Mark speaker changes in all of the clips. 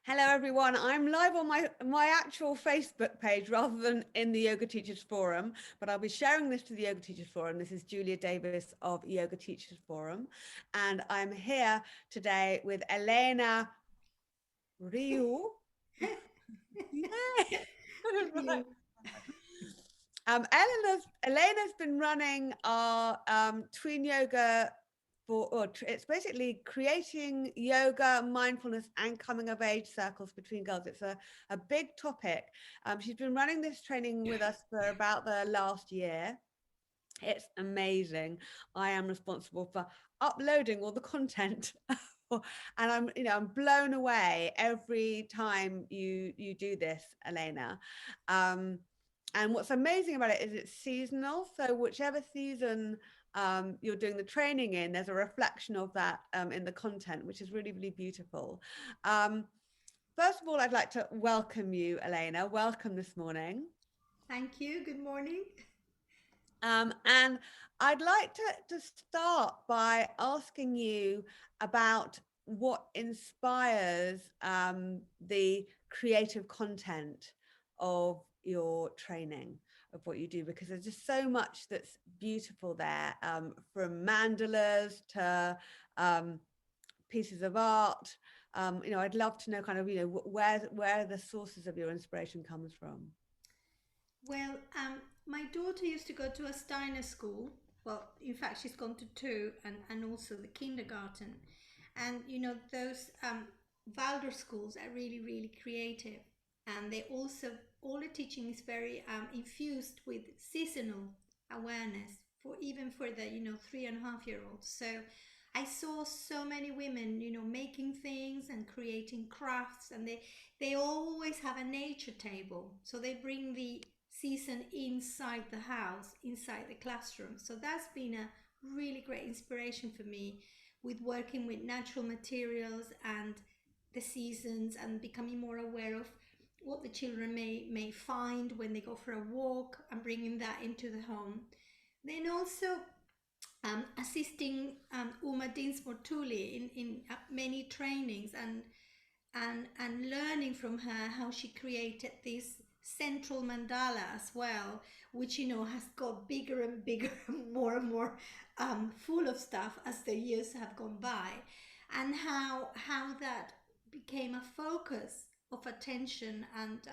Speaker 1: Hello, everyone. I'm live on my actual Facebook page rather than in the Yoga Teachers Forum, but I'll be sharing this to the Yoga Teachers Forum. This is Julia Davis of Yoga Teachers Forum, and I'm here today with Elena Riu. Yay! Right.
Speaker 2: You.
Speaker 1: Elena's been running our Tween Yoga it's basically creating yoga, mindfulness, and coming of age circles between girls. It's a big topic. She's been running this training with us for about the last year. It's amazing. I am responsible for uploading all the content. And I'm blown away every time you do this, Elena. Um, and what's amazing about it is it's seasonal. So whichever season you're doing the training in, there's a reflection of that in the content, which is really, really beautiful. Um, First of all, I'd like to welcome you, Elena. Welcome this morning.
Speaker 2: Thank you. Good morning.
Speaker 1: And I'd like to start by asking you about what inspires the creative content of your training, of what you do, because there's just so much that's beautiful there, from mandalas to pieces of art. I'd love to know kind of, where the sources of your inspiration comes from.
Speaker 2: Well, my daughter used to go to a Steiner school. Well, in fact, she's gone to two and also the kindergarten. And, those Waldorf schools are really, really creative. And they also, all the teaching is very infused with seasonal awareness for even for the, 3.5 year olds. So I saw so many women, making things and creating crafts, and they always have a nature table. So they bring the season inside the house, inside the classroom. So that's been a really great inspiration for me with working with natural materials and the seasons and becoming more aware of what the children may find when they go for a walk and bringing that into the home. Then also assisting Uma Dinsmore-Tully in many trainings and learning from her how she created this central mandala as well, which has got bigger and bigger and more full of stuff as the years have gone by, and how that became a focus of attention and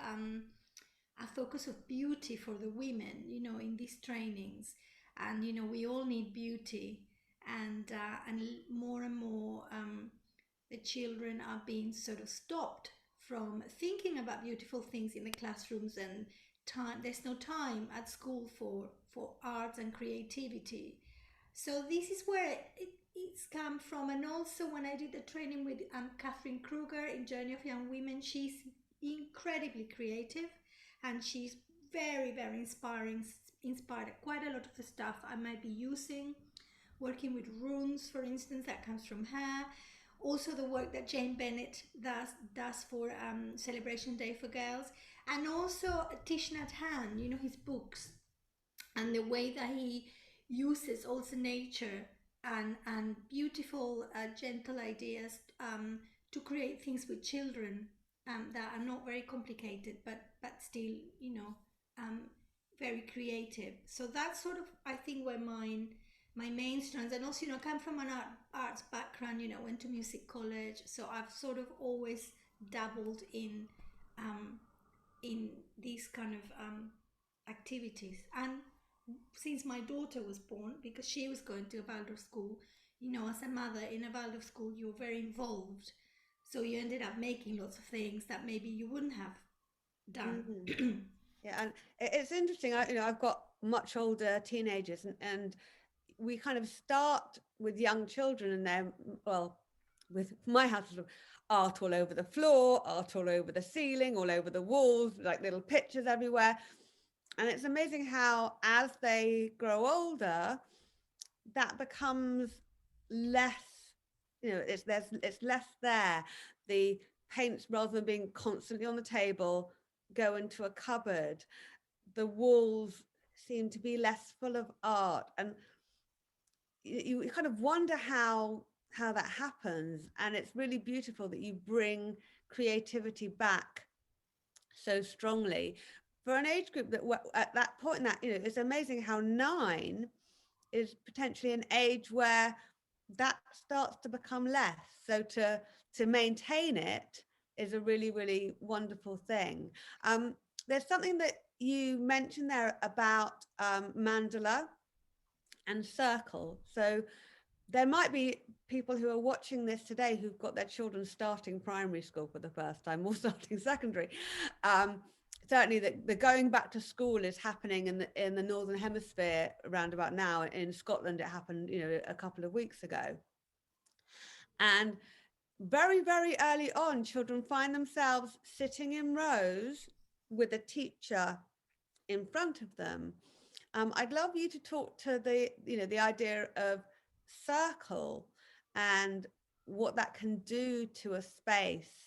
Speaker 2: a focus of beauty for the women, in these trainings. And we all need beauty, and more and more the children are being sort of stopped from thinking about beautiful things in the classrooms, and time there's no time at school for arts and creativity. So this is where it's come from. And also when I did the training with Catherine Kruger in Journey of Young Women, she's incredibly creative, and she's very, very inspired quite a lot of the stuff I might be using, working with runes, for instance, that comes from her. Also, the work that Jane Bennett does for Celebration Day for Girls, and also Thich Nhat Hanh, his books and the way that he uses also nature and beautiful, gentle ideas to create things with children that are not very complicated, but still, um, very creative. So that's sort of, I think, where my main strands. And also, I come from an arts background. Went to music college, so I've sort of always dabbled um, in these kind of activities. And since my daughter was born, because she was going to a Waldorf school, as a mother in a Waldorf school, you're very involved. So you ended up making lots of things that maybe you wouldn't have
Speaker 1: Mhm.
Speaker 2: done.
Speaker 1: Yeah, and it's interesting. I've got much older teenagers, and we kind of start with young children, and they're well, with my house, sort of art all over the floor, art all over the ceiling, all over the walls, like little pictures everywhere. And it's amazing how, as they grow older, that becomes less. It's less there. The paints, rather than being constantly on the table, go into a cupboard. The walls seem to be less full of art, and you kind of wonder how that happens. And it's really beautiful that you bring creativity back so strongly for an age group that at that point, that it's amazing how 9 is potentially an age where that starts to become less. So to maintain it is a really, really wonderful thing. There's something that you mentioned there about mandala and circle. So there might be people who are watching this today who've got their children starting primary school for the first time or starting secondary. Um, Certainly the going back to school is happening in the Northern Hemisphere around about now. In Scotland, it happened, a couple of weeks ago. And very, very early on, children find themselves sitting in rows with a teacher in front of them. I'd love you to talk to the idea of circle and what that can do to a space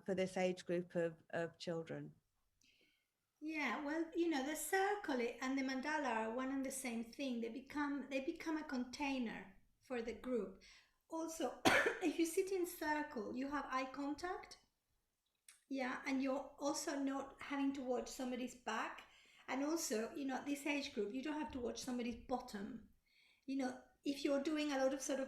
Speaker 1: for this age group of children.
Speaker 2: Yeah, well, the circle and the mandala are one and the same thing. They become a container for the group. Also, if you sit in circle, you have eye contact. Yeah, and you're also not having to watch somebody's back. And also, at this age group, you don't have to watch somebody's bottom. you know, if you're doing a lot of sort of,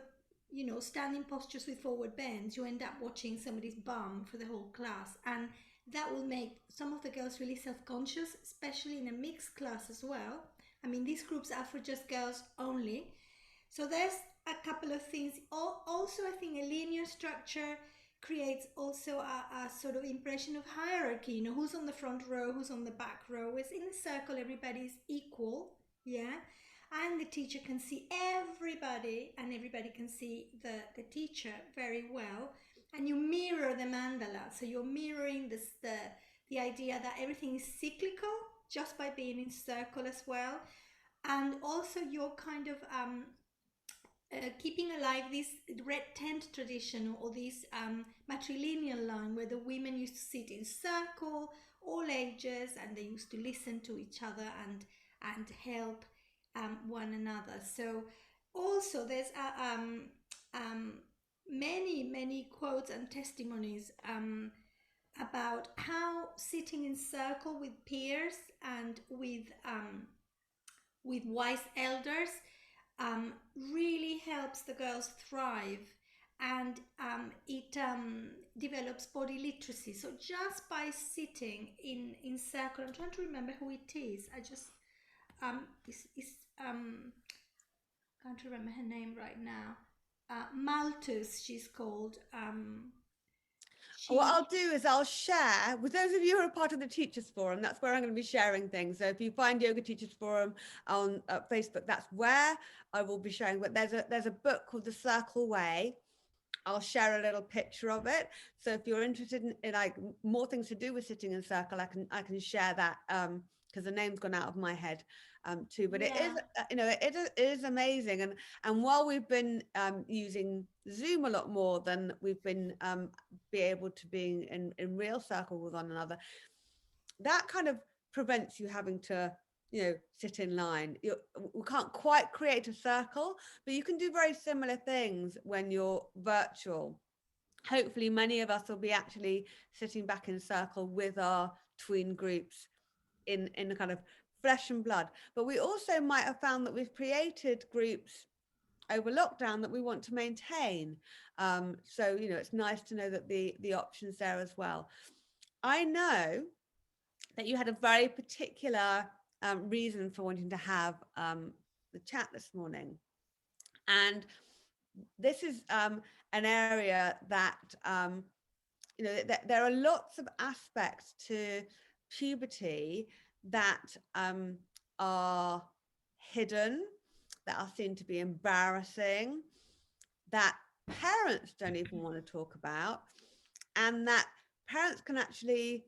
Speaker 2: standing postures with forward bends, you end up watching somebody's bum for the whole class. And that will make some of the girls really self conscious, especially in a mixed class as well. I mean, these groups are for just girls only. So there's a couple of things. Also, I think a linear structure creates also a sort of impression of hierarchy. Who's on the front row, who's on the back row. Whereas in a circle, everybody's equal. Yeah, and the teacher can see everybody, and everybody can see the teacher very well. And you mirror the mandala, so you're mirroring the idea that everything is cyclical just by being in circle as well. And also you're kind of keeping alive this red tent tradition, or this matrilineal line where the women used to sit in circle, all ages, and they used to listen to each other and help one another. So also there's um, many quotes and testimonies about how sitting in circle with peers and with wise elders really helps the girls thrive, and it develops body literacy. So just by sitting in circle, I'm trying to remember who it is. I just is can't remember her name right now. Malthus, she's called.
Speaker 1: What I'll
Speaker 2: She
Speaker 1: do is I'll share with those of you who are part of the Teachers Forum. That's where I'm going to be sharing things. So if you find Yoga Teachers Forum on Facebook, that's where I will be sharing. But there's a book called The Circle Way. I'll share a little picture of it. So if you're interested in like more things to do with sitting in circle, I can share that because the name's gone out of my head too. But it is
Speaker 2: Yeah.
Speaker 1: it is amazing. And while we've been using Zoom a lot more than we've been be able to be in real circle with one another, that kind of prevents you having to sit in line. We can't quite create a circle, but you can do very similar things when you're virtual. Hopefully many of us will be actually sitting back in circle with our tween groups in a kind of flesh and blood. But we also might have found that we've created groups over lockdown that we want to maintain. So it's nice to know that the options there as well. I know that you had a very particular reason for wanting to have the chat this morning. And this is an area that, there are lots of aspects to puberty that are hidden, that are seen to be embarrassing, that parents don't even want to talk about, and that parents can actually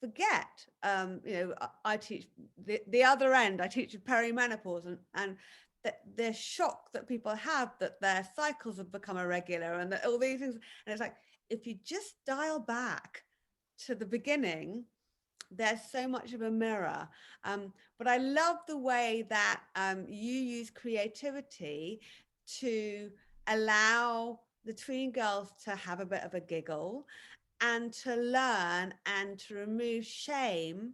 Speaker 1: forget. I teach the other end. I teach perimenopause, and the shock that people have that their cycles have become irregular and that all these things. And it's like, if you just dial back to the beginning, there's so much of a mirror. But I love the way that you use creativity to allow the tween girls to have a bit of a giggle and to learn and to remove shame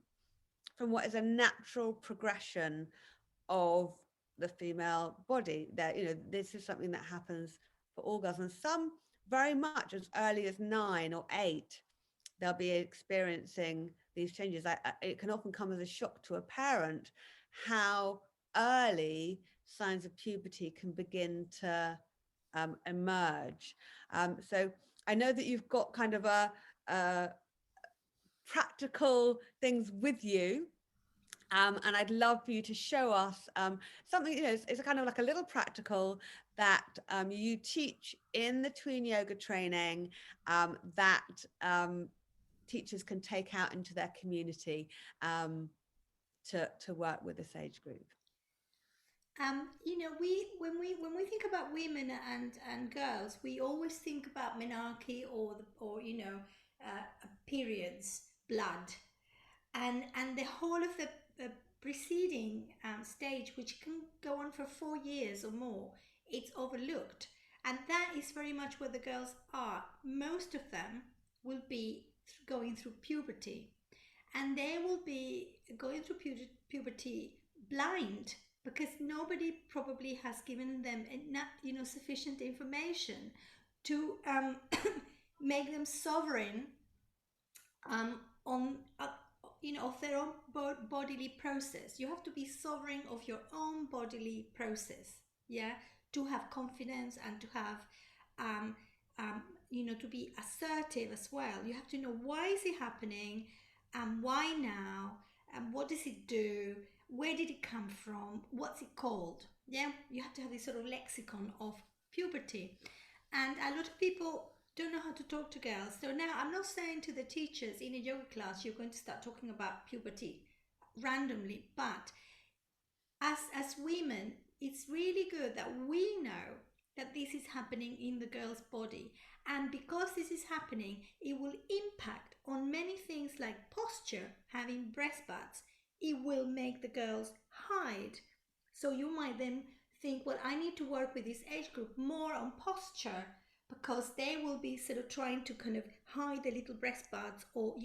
Speaker 1: from what is a natural progression of the female body. That, you know, this is something that happens for all girls, and some very much as early as 9 or 8 they'll be experiencing these changes. It can often come as a shock to a parent how early signs of puberty can begin to emerge. So I know that you've got kind of a practical things with you, and I'd love for you to show us something, you know, it's a kind of like a little practical that you teach in the tween yoga training, that teachers can take out into their community, to work with this age group.
Speaker 2: We when we think about women and girls, we always think about menarche or periods, blood, and the whole of the preceding stage, which can go on for 4 years or more, it's overlooked, and that is very much where the girls are. Most of them will be going through puberty, and they will be going through puberty blind because nobody probably has given them enough, sufficient information to make them sovereign on of their own bodily process. You have to be sovereign of your own bodily process, yeah, to have confidence and to have um, to be assertive as well. You have to know why is it happening, and why now, and what does it do, where did it come from, what's it called. Yeah, you have to have this sort of lexicon of puberty, and a lot of people don't know how to talk to girls. So now I'm not saying to the teachers in a yoga class you're going to start talking about puberty randomly, but as women, it's really good that we know that this is happening in the girl's body. And because this is happening, it will impact on many things like posture, having breast buds. It will make the girls hide. So you might then think, well, I need to work with this age group more on posture because they will be sort of trying to kind of hide the little breast buds, or,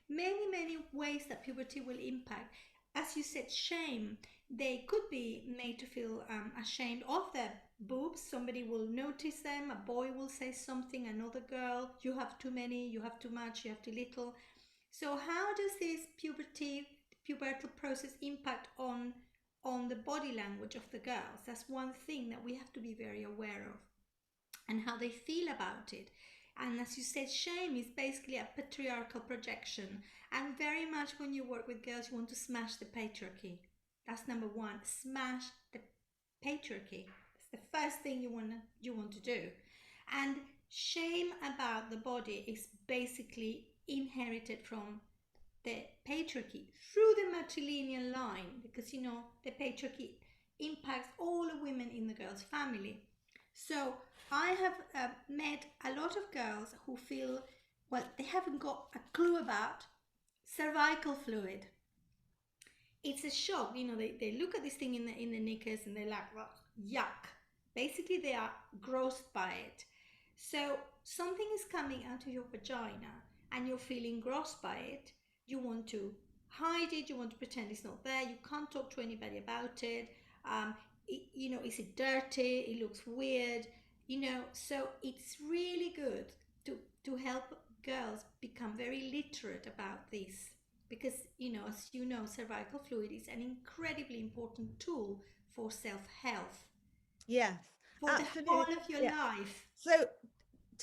Speaker 2: many ways that puberty will impact. As you said, shame. They could be made to feel ashamed of their boobs. Somebody will notice them. A boy will say something, another girl, you have too many, you have too much, you have too little. So how does this pubertal process impact on the body language of the girls? That's one thing that we have to be very aware of, and how they feel about it. And as you said, shame is basically a patriarchal projection. And very much when you work with girls, you want to smash the patriarchy. That's number one. Smash the patriarchy. It's the first thing you want to do. And shame about the body is basically inherited from the patriarchy through the matrilineal line, because the patriarchy impacts all the women in the girl's family. So I have met a lot of girls who feel, well, they haven't got a clue about cervical fluid. It's a shock. They look at this thing in the knickers and they're like, well, yuck. Basically, they are grossed by it. So something is coming out of your vagina and you're feeling grossed by it. You want to hide it. You want to pretend it's not there. You can't talk to anybody about it. Is it dirty? It looks weird. So it's really good to help girls become very literate about this, because as you know, cervical fluid is an incredibly important tool for self-health
Speaker 1: Yes,
Speaker 2: for the whole
Speaker 1: absolutely.
Speaker 2: of your
Speaker 1: Yeah.
Speaker 2: life.
Speaker 1: So
Speaker 2: It's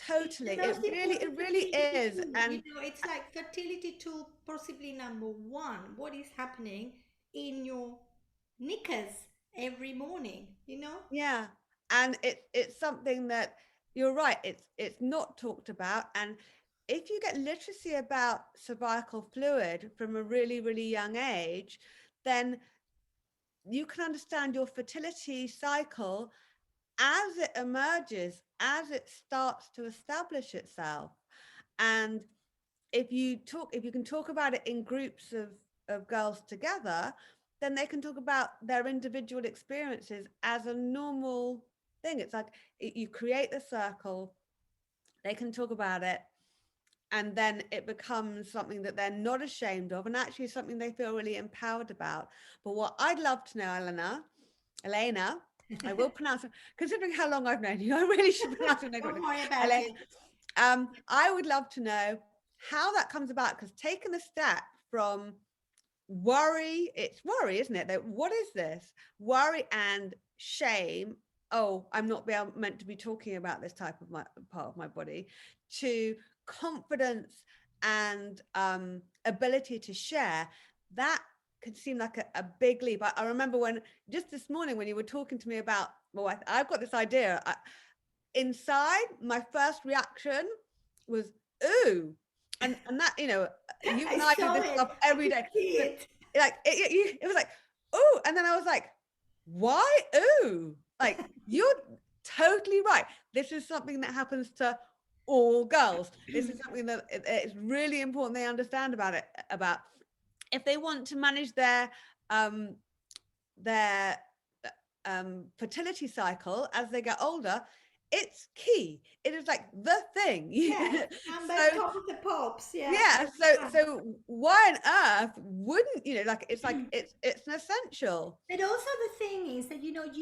Speaker 2: the
Speaker 1: totally,
Speaker 2: most
Speaker 1: it
Speaker 2: important
Speaker 1: really
Speaker 2: fertility
Speaker 1: is.
Speaker 2: tool.
Speaker 1: And
Speaker 2: It's like fertility tool possibly number one. What is happening in your knickers every morning?
Speaker 1: yeah, and it's something that, you're right, it's not talked about. And if you get literacy about cervical fluid from a really, really young age, then you can understand your fertility cycle as it emerges, as it starts to establish itself. And if you can talk about it in groups of girls together, then they can talk about their individual experiences as a normal thing. It's like you create the circle, they can talk about it, and then it becomes something that they're not ashamed of, and actually something they feel really empowered about. But what I'd love to know, Elena, I will pronounce it, considering how long I've known you, I really should pronounce your name
Speaker 2: Don't
Speaker 1: correctly.
Speaker 2: worry about
Speaker 1: Elena,
Speaker 2: it.
Speaker 1: I would love to know how that comes about, because taking the step from worry, it's worry, isn't it? That what is this? Worry and shame. Oh, I'm not meant to be talking about this type of my part of my body, to confidence and ability to share. That could seem like a big leap. I remember when just this morning when you were talking to me about, well, I've got this idea. Inside, my first reaction was, ooh. And that, you
Speaker 2: I
Speaker 1: and I do
Speaker 2: saw
Speaker 1: this
Speaker 2: it.
Speaker 1: stuff
Speaker 2: I
Speaker 1: every
Speaker 2: could
Speaker 1: day.
Speaker 2: see
Speaker 1: But
Speaker 2: it.
Speaker 1: like it was like, ooh. And then I was like, why ooh? Like, you're totally right. This is something that happens to all girls. This is something that it's really important they understand about if they want to manage um their fertility cycle as they get older. It's key. It is like the thing.
Speaker 2: Yes, and by
Speaker 1: So
Speaker 2: top of the pops, yeah.
Speaker 1: yeah,
Speaker 2: That's
Speaker 1: so why on earth wouldn't like
Speaker 2: fun.
Speaker 1: it's an essential.
Speaker 2: But also the thing is that you don't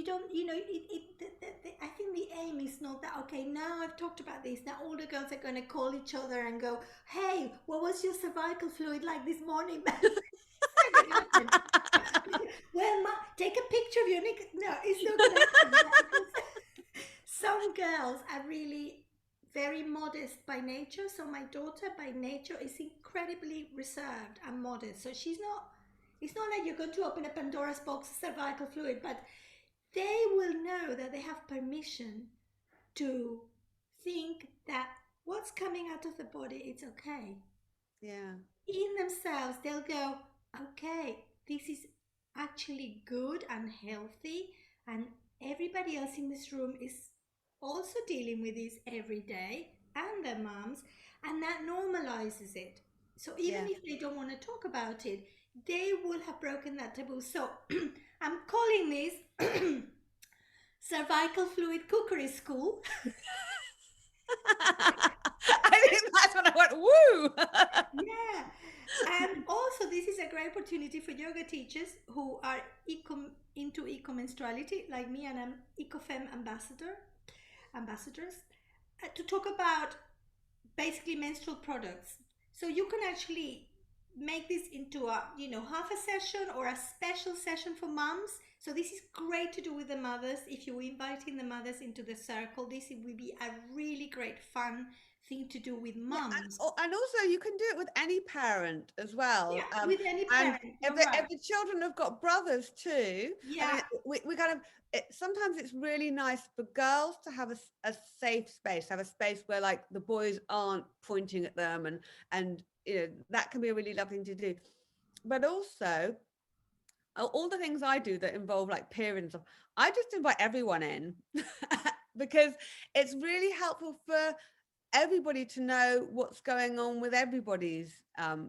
Speaker 2: I think the aim is not that, okay, now I've talked about this, now all the girls are going to call each other and go, hey, what was your cervical fluid like this morning? It's not going to happen. Well, take a picture of your neck. No, it's not going to happen, because some girls are really very modest by nature. So my daughter by nature is incredibly reserved and modest. So she's not, it's not like you're going to open a Pandora's box of cervical fluid, but they will know that they have permission to think that what's coming out of the body, it's okay.
Speaker 1: Yeah,
Speaker 2: In themselves, they'll go, okay, this is actually good and healthy, and everybody else in this room is also dealing with this every day, and their moms, and that normalizes it. So even
Speaker 1: yeah.
Speaker 2: if they don't want to talk about it, they will have broken that taboo. So I'm calling this cervical fluid cookery school.
Speaker 1: I think that's when I went woo.
Speaker 2: Yeah. And also, this is a great opportunity for yoga teachers who are into eco-menstruality, like me, and I'm EcoFem ambassadors, to talk about basically menstrual products. So you can actually make this into a, half a session or a special session for moms. So this is great to do with the mothers. If you're inviting the mothers into the circle, this will be a really great fun thing to do with
Speaker 1: Yeah,
Speaker 2: moms.
Speaker 1: and also you can do it with any parent as
Speaker 2: Yeah,
Speaker 1: well.
Speaker 2: with any
Speaker 1: And
Speaker 2: parent,
Speaker 1: if
Speaker 2: you're right.
Speaker 1: the children have got brothers too, I
Speaker 2: Yeah,
Speaker 1: mean, we kind of sometimes it's really nice for girls to have a safe space, have a space where like the boys aren't pointing at them, and that can be a really lovely thing to do. But also all the things I do that involve like periods and stuff, I just invite everyone in because it's really helpful for everybody to know what's going on with everybody's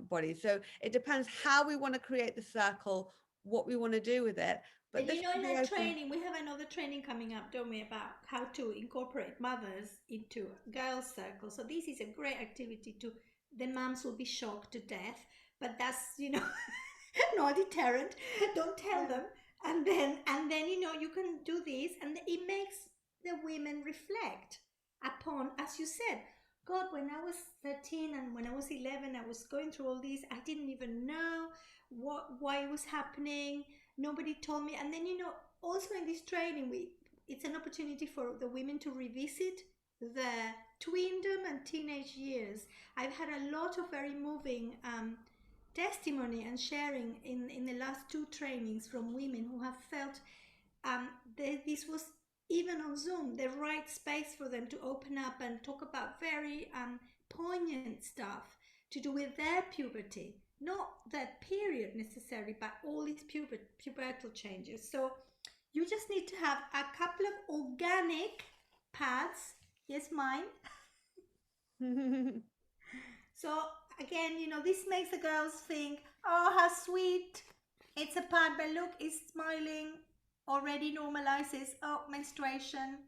Speaker 1: body. So it depends how we want to create the circle, what we want to do with it. But
Speaker 2: and
Speaker 1: this
Speaker 2: in
Speaker 1: should be
Speaker 2: our
Speaker 1: open.
Speaker 2: training, we have another training coming up, don't we, about how to incorporate mothers into girls' circles. So this is a great activity to, the moms will be shocked to death, but that's, no deterrent. Don't tell them. And then you can do this, and it makes the women reflect upon, as you said, God, when I was 13 and when I was 11, I was going through all this. I didn't even know why it was happening. Nobody told me. And then, also in this training, it's an opportunity for the women to revisit the tweendom and teenage years. I've had a lot of very moving testimony and sharing in the last two trainings from women who have felt this was, even on Zoom, the right space for them to open up and talk about very poignant stuff to do with their puberty. Not that period necessarily, but all these pubertal changes. So you just need to have a couple of organic pads. Yes, mine. So again, this makes the girls think, oh, how sweet. It's a pad, but look, it's smiling. Already normalizes, oh, menstruation.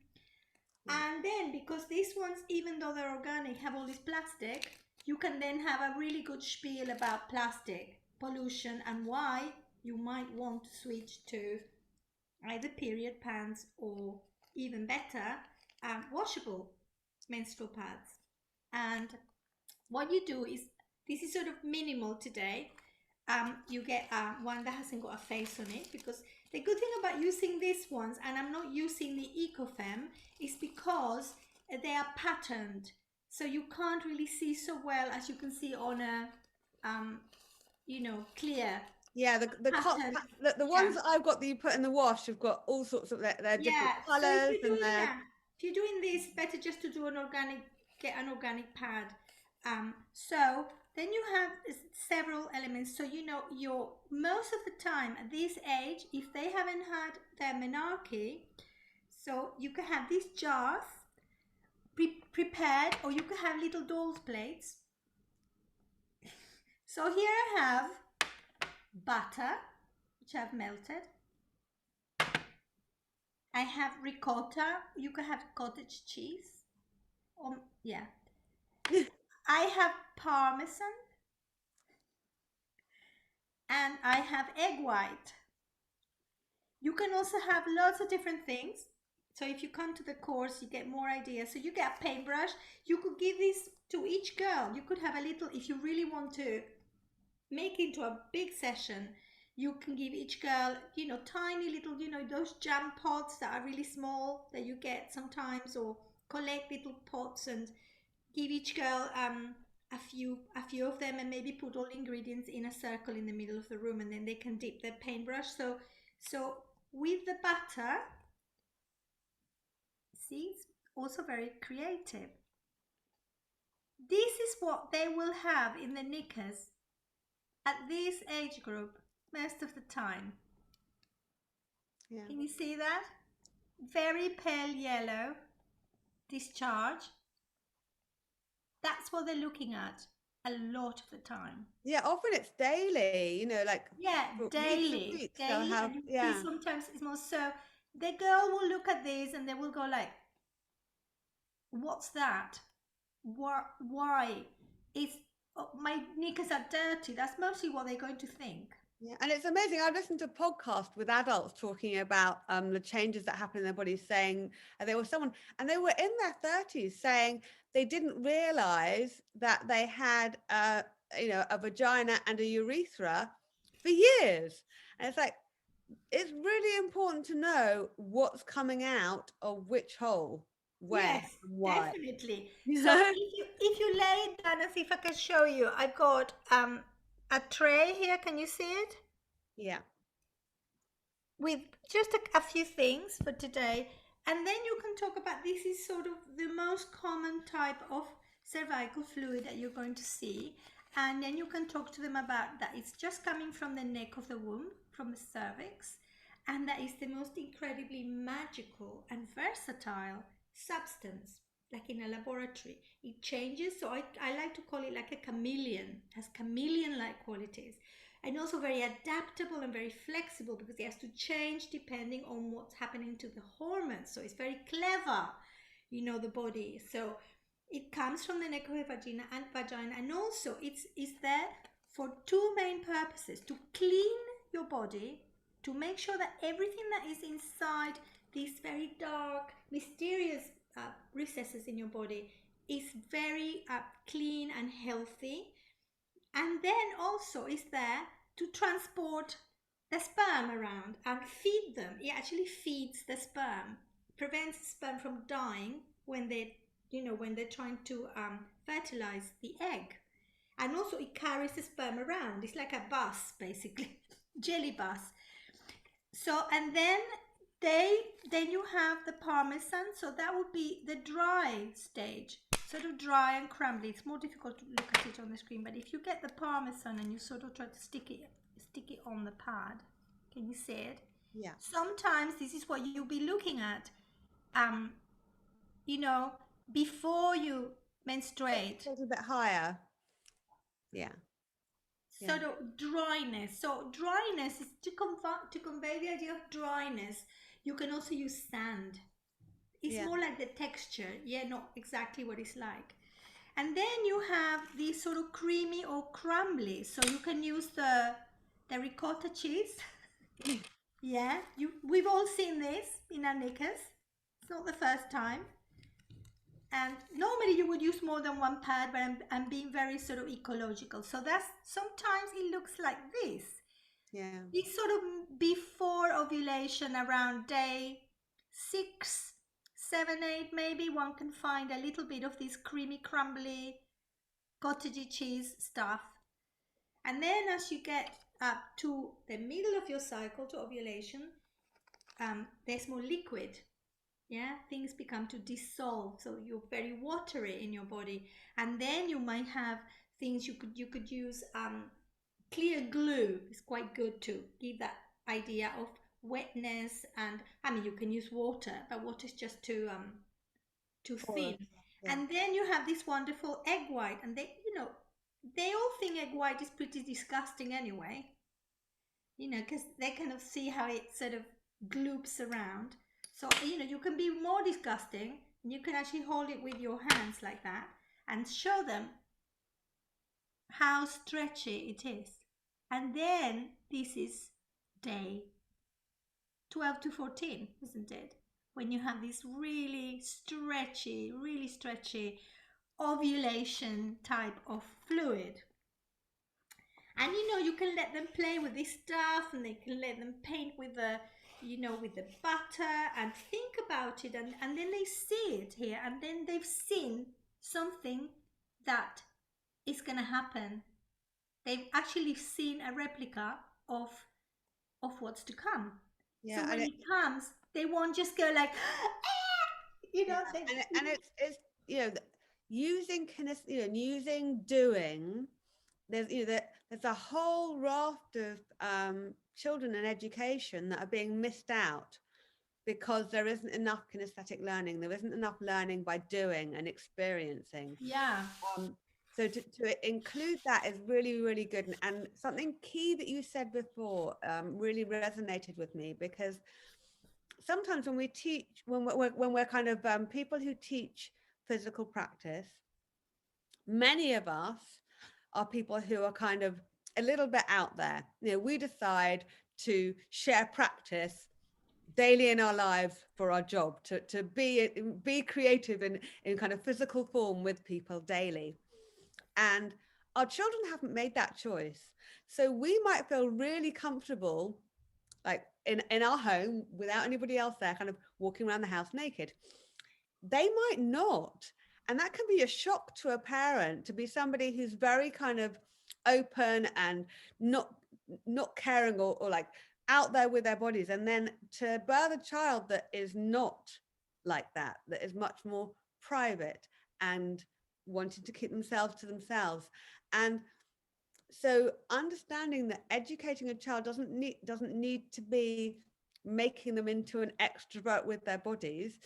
Speaker 1: Yeah.
Speaker 2: And then, because these ones, even though they're organic, have all this plastic, you can then have a really good spiel about plastic pollution and why you might want to switch to either period pants or even better, washable menstrual pads. And what you do is, this is sort of minimal today. You get one that hasn't got a face on it, because the good thing about using these ones, and I'm not using the EcoFem, is because they are patterned, so you can't really see so well as you can see on a clear
Speaker 1: Yeah,
Speaker 2: pattern.
Speaker 1: the
Speaker 2: Yeah.
Speaker 1: ones that I've got that you put in the wash have got all sorts of they're different
Speaker 2: Yeah, so if
Speaker 1: colours
Speaker 2: you're
Speaker 1: and
Speaker 2: doing,
Speaker 1: they're
Speaker 2: yeah, if you're doing this, better just to do an organic, get an organic pad. So then you have several elements. So your most of the time at this age, if they haven't had their menarche, so you can have these jars prepared, or you can have little doll's plates. So here I have butter, which I've melted. I have ricotta. You can have cottage cheese. Yeah. I have parmesan and I have egg white. You can also have lots of different things. So if you come to the course, you get more ideas. So you get a paintbrush. You could give this to each girl. You could have a little, if you really want to make it into a big session, you can give each girl, tiny little, those jam pots that are really small that you get sometimes, or collect little pots and give each girl a few of them, and maybe put all ingredients in a circle in the middle of the room, and then they can dip their paintbrush. So with the butter, see, it's also very creative. This is what they will have in the knickers at this age group most of the time.
Speaker 1: yeah.
Speaker 2: Can you see that? Very pale yellow discharge. That's what they're looking at a lot of the time.
Speaker 1: Yeah, often it's daily, like
Speaker 2: Yeah,
Speaker 1: for weeks and
Speaker 2: daily,
Speaker 1: weeks they'll
Speaker 2: daily,
Speaker 1: have,
Speaker 2: and you see
Speaker 1: yeah.
Speaker 2: sometimes it's more. So the girl will look at this and they will go like, "What's that? Why? It's my knickers are dirty." That's mostly what they're going to think.
Speaker 1: Yeah, and it's amazing. I've listened to a podcast with adults talking about the changes that happen in their bodies, saying there was someone, and they were in their 30s, saying they didn't realize that they had a vagina and a urethra for years. And it's like, it's really important to know what's coming out of which hole, when,
Speaker 2: Yes,
Speaker 1: and why.
Speaker 2: definitely.
Speaker 1: You
Speaker 2: So
Speaker 1: know?
Speaker 2: if you lay it down and see if I can show you, I've got a tray here. Can you see it?
Speaker 1: Yeah.
Speaker 2: With just a few things for today, and then you can talk about, this is sort of the most common type of cervical fluid that you're going to see, and then you can talk to them about that it's just coming from the neck of the womb, from the cervix, and that is the most incredibly magical and versatile substance, like in a laboratory. It changes, so I like to call it like a chameleon. It has chameleon-like qualities, and also very adaptable and very flexible, because it has to change depending on what's happening to the hormones. So it's very clever, the body. So it comes from the neck of the vagina, and also it's there for two main purposes: to clean your body, to make sure that everything that is inside these very dark, mysterious recesses in your body is very clean and healthy, and then also is there to transport the sperm around and feed them. It actually feeds the sperm, prevents the sperm from dying when they're trying to fertilize the egg. And also it carries the sperm around. It's like a bus, basically, jelly bus. So, and then you have the parmesan. So that would be the dry stage, sort of dry and crumbly. It's more difficult to look at it on the screen, but if you get the parmesan and you sort of try to stick it on the pad, can you see it?
Speaker 1: Yeah.
Speaker 2: Sometimes this is what you'll be looking at, um, you know, before you menstruate.
Speaker 1: It's a bit higher. Yeah. Yeah.
Speaker 2: Sort of dryness. So dryness is to convey the idea of dryness. You can also use sand. It's
Speaker 1: Yeah.
Speaker 2: more like the texture, yeah, not exactly what it's like. And then you have these sort of creamy or crumbly. So you can use the ricotta cheese. Yeah, we've all seen this in our knickers. It's not the first time. And normally you would use more than one pad, but I'm being very sort of ecological. So that's sometimes it looks like this.
Speaker 1: Yeah.
Speaker 2: It's sort of before ovulation, around day 6, 7, 8, maybe one can find a little bit of this creamy, crumbly, cottagey cheese stuff. And then as you get up to the middle of your cycle to ovulation, there's more liquid. Yeah, things become to dissolve, so you're very watery in your body. And then you might have things you could use. Clear glue is quite good to give that idea of wetness. And I mean, you can use water, but water is just too thin.
Speaker 1: Porous. Yeah.
Speaker 2: And then you have this wonderful egg white, and they all think egg white is pretty disgusting anyway, because they kind of see how it sort of gloops around. So, you can be more disgusting, and you can actually hold it with your hands like that and show them how stretchy it is. And then this is day 12 to 14, isn't it? When you have this really stretchy ovulation type of fluid. And you can let them play with this stuff, and they can let them paint with the butter, and think about it, and then they see it here, and then they've seen something that is going to happen. They've actually seen a replica of what's to come. So
Speaker 1: Yeah.
Speaker 2: when it comes, they won't just go like, ah!
Speaker 1: Yeah, and it's using using doing. There's a whole raft of children in education that are being missed out because there isn't enough kinesthetic learning. There isn't enough learning by doing and experiencing.
Speaker 2: Yeah,
Speaker 1: Um, so to include that is really, really good. And something key that you said before really resonated with me, because sometimes when we teach, when we're kind of people who teach physical practice, many of us are people who are kind of a little bit out there. We decide to share practice daily in our lives for our job, to be creative in kind of physical form with people daily. And our children haven't made that choice. So we might feel really comfortable, like in our home without anybody else there, kind of walking around the house naked. They might not. And that can be a shock to a parent, to be somebody who's very kind of open and not caring, or like out there with their bodies, and then to birth a child that is not like that, that is much more private and wanting to keep themselves to themselves. And so understanding that educating a child doesn't need to be making them into an extrovert with their bodies.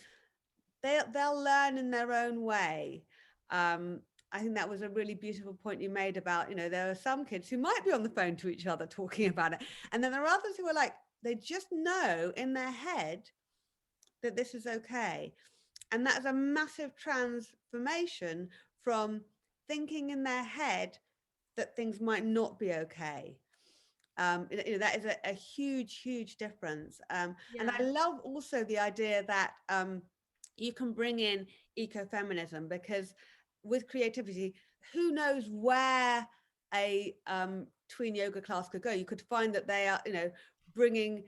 Speaker 1: They'll learn in their own way. um, I think that was a really beautiful point you made about, there are some kids who might be on the phone to each other talking about it, and then there are others who are like, they just know in their head that this is okay. And that's a massive transformation from thinking in their head that things might not be okay. That is a huge difference. And
Speaker 2: yeah,
Speaker 1: I love also the idea that you can bring in ecofeminism, because with creativity, who knows where a tween yoga class could go. You could find that they are, bringing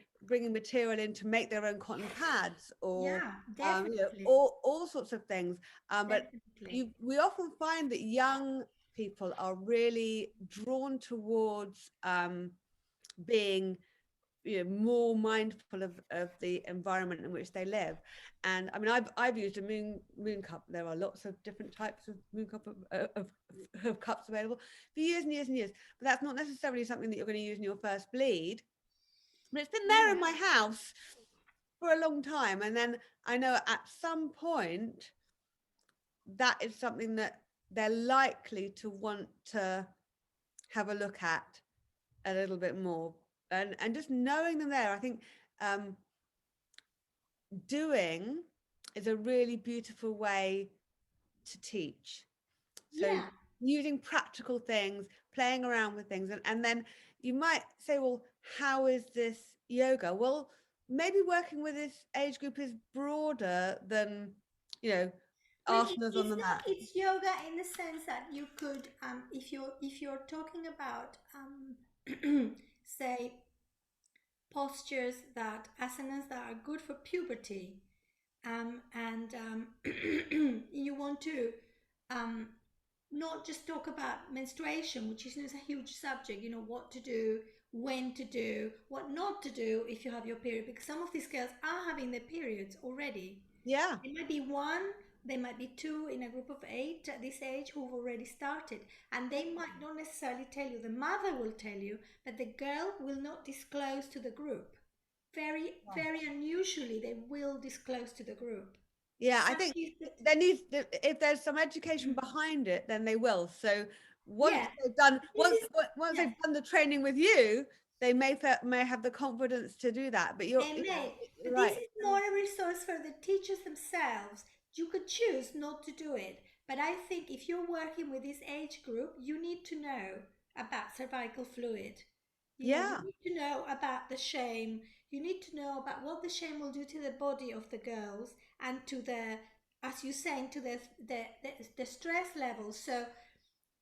Speaker 1: material in to make their own cotton pads, or
Speaker 2: yeah, definitely,
Speaker 1: all sorts of things. But
Speaker 2: definitely.
Speaker 1: we often find that young people are really drawn towards being, more mindful of the environment in which they live. And I mean, I've used a moon cup. There are lots of different types of moon cup of cups available for years and years and years. But that's not necessarily something that you're going to use in your first bleed. But it's been there
Speaker 2: Yeah,
Speaker 1: in my house for a long time. And then I know at some point that is something that they're likely to want to have a look at a little bit more. And just knowing them there, I think um, doing is a really beautiful way to teach. So
Speaker 2: Yeah.
Speaker 1: using practical things, playing around with things, and then you might say, well, how is this yoga? Well, maybe working with this age group is broader than, you know,
Speaker 2: Well,
Speaker 1: asanas on
Speaker 2: it's
Speaker 1: the
Speaker 2: not.
Speaker 1: mat.
Speaker 2: It's yoga in the sense that you could, if you're talking about, say, postures that asanas that are good for puberty, and you want to, um, not just talk about menstruation, which is a huge subject. You know what to do, when to do, what not to do if you have your period, because some of these girls are having their periods already.
Speaker 1: Yeah,
Speaker 2: There might be one, there might be two in a group of eight at this age who've already started, and they might not necessarily tell you. The mother will tell you, but the girl will not disclose to the group. Very, very unusually, they will disclose to the group.
Speaker 1: yeah. I
Speaker 2: That
Speaker 1: think
Speaker 2: is the,
Speaker 1: there needs, if there's some education behind it, then they will. So once
Speaker 2: yeah.
Speaker 1: they've done
Speaker 2: This is
Speaker 1: once
Speaker 2: yeah.
Speaker 1: they've done the training with you, they may have the confidence to do that. But
Speaker 2: They may,
Speaker 1: you're
Speaker 2: but this
Speaker 1: right.
Speaker 2: is more a resource for the teachers themselves. You could choose not to do it, but I think if you're working with this age group, you need to know about cervical fluid. You
Speaker 1: Yeah,
Speaker 2: need to know about the shame. You need to know about what the shame will do to the body of the girls and to the, as you're saying, to the stress levels. So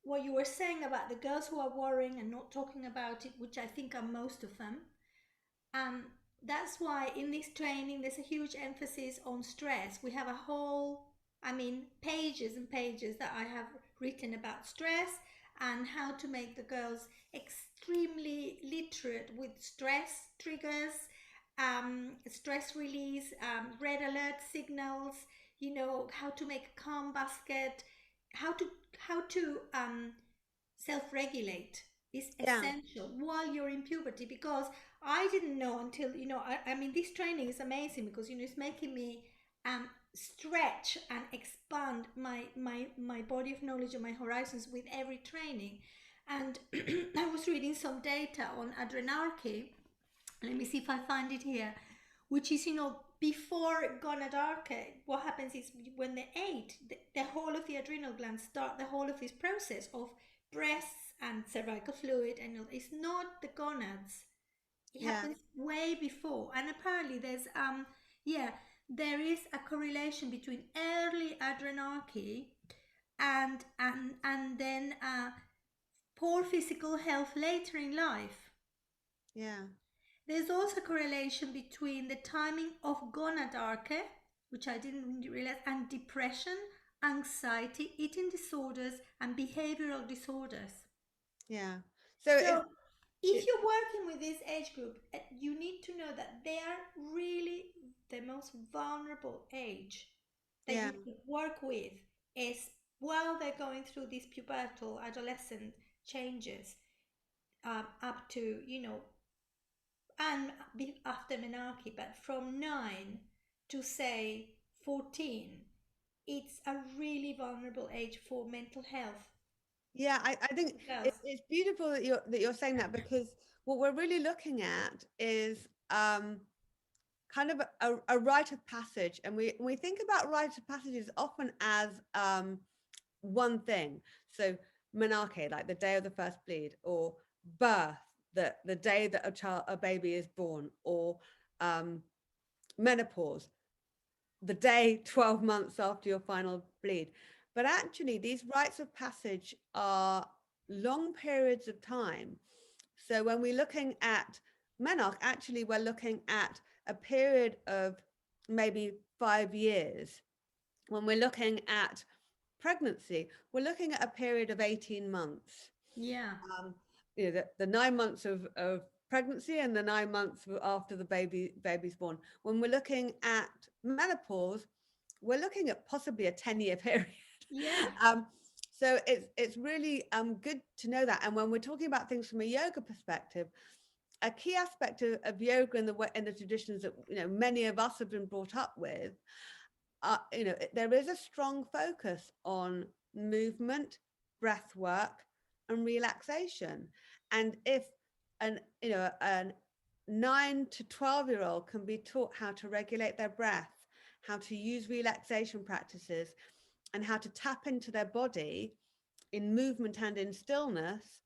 Speaker 2: what you were saying about the girls who are worrying and not talking about it, which I think are most of them, um, that's why in this training there's a huge emphasis on stress. We have a whole, I mean, pages and pages that I have written about stress and how to make the girls extremely literate with stress triggers, stress release, red alert signals. How to make a calm basket, how to self-regulate is
Speaker 1: yeah,
Speaker 2: essential while you're in puberty, because I didn't know until, I mean, this training is amazing because, it's making me stretch and expand my body of knowledge and my horizons with every training. And I was reading some data on adrenarche. Let me see if I find it here. Which is, before gonadorche, what happens is when they ate, the whole of the adrenal glands start the whole of this process of breasts and cervical fluid, and it's not the gonads. It
Speaker 1: yeah,
Speaker 2: happens way before, and apparently yeah, there is a correlation between early adrenarche and then poor physical health later in life.
Speaker 1: yeah,
Speaker 2: There's also a correlation between the timing of gonadarche, which I didn't realize, and depression, anxiety, eating disorders, and behavioral disorders.
Speaker 1: yeah. So
Speaker 2: So, if
Speaker 1: it
Speaker 2: you're working with this age group, you need to know that they are really the most vulnerable age that
Speaker 1: yeah,
Speaker 2: you could work with, is while they're going through these pubertal adolescent changes, up to, and after menarche, but from 9 to say 14, it's a really vulnerable age for mental health
Speaker 1: yeah. I think
Speaker 2: for girls.
Speaker 1: it's beautiful that you're saying that, because what we're really looking at is kind of a rite of passage, and we think about rite of passages often as one thing. So menarche, like the day of the first bleed, or birth, the day that a baby is born, or um, menopause, the day 12 months after your final bleed. But actually, these rites of passage are long periods of time. So when we're looking at menarche, actually, we're looking at a period of maybe 5 years. When we're looking at pregnancy, we're looking at a period of 18 months.
Speaker 2: Yeah,
Speaker 1: Um, the 9 months of pregnancy and the 9 months after the baby's born. When we're looking at menopause, we're looking at possibly a 10-year period.
Speaker 2: yeah,
Speaker 1: um, so it's really good to know that. And when we're talking about things from a yoga perspective, a key aspect of yoga in the traditions that many of us have been brought up with, there is a strong focus on movement, breath work, and relaxation. And if a 9 to 12-year-old can be taught how to regulate their breath, how to use relaxation practices, and how to tap into their body, in movement and in stillness,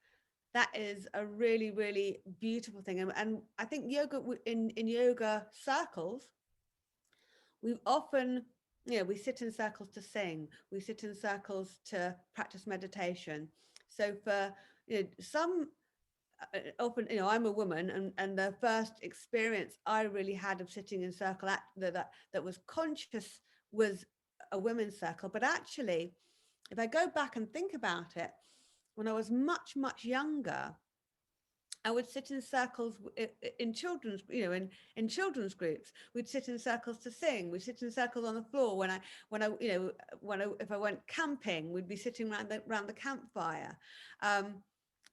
Speaker 1: that is a really, really beautiful thing. And I think yoga in yoga circles, we often, we sit in circles to sing, we sit in circles to practice meditation. So for some, often, I'm a woman, and the first experience I really had of sitting in circle that was conscious was a women's circle. But actually, if I go back and think about it, when I was much, much younger, I would sit in circles in children's, in children's groups. We'd sit in circles to sing. We'd sit in circles on the floor. If I went camping, we'd be sitting around the campfire.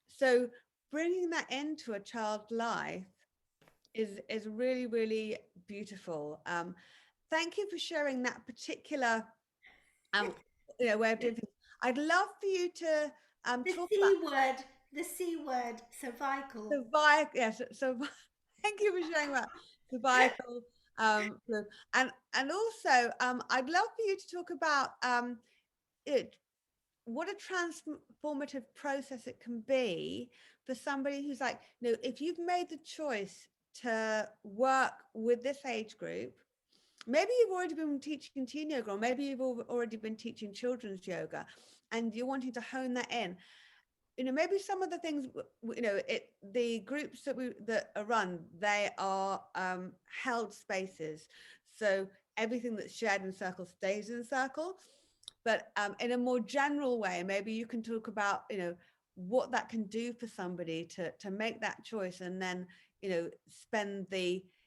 Speaker 1: So bringing that into a child's life is really, really beautiful. Thank you for sharing that particular um, way of doing things. I'd love for you to
Speaker 2: The
Speaker 1: talk about
Speaker 2: C word, the C word, cervical.
Speaker 1: cervical. Yes, so thank you for sharing that cervical fluid. And also, I'd love for you to talk about it. What a transformative process it can be for somebody who's like, if you've made the choice to work with this age group, maybe you've already been teaching teen yoga, or maybe you've already been teaching children's yoga, and you're wanting to hone that in. Maybe some of the things, the groups that are run, they are held spaces. So everything that's shared in circle stays in circle. But in a more general way, maybe you can talk about, what that can do for somebody to make that choice, and then, spend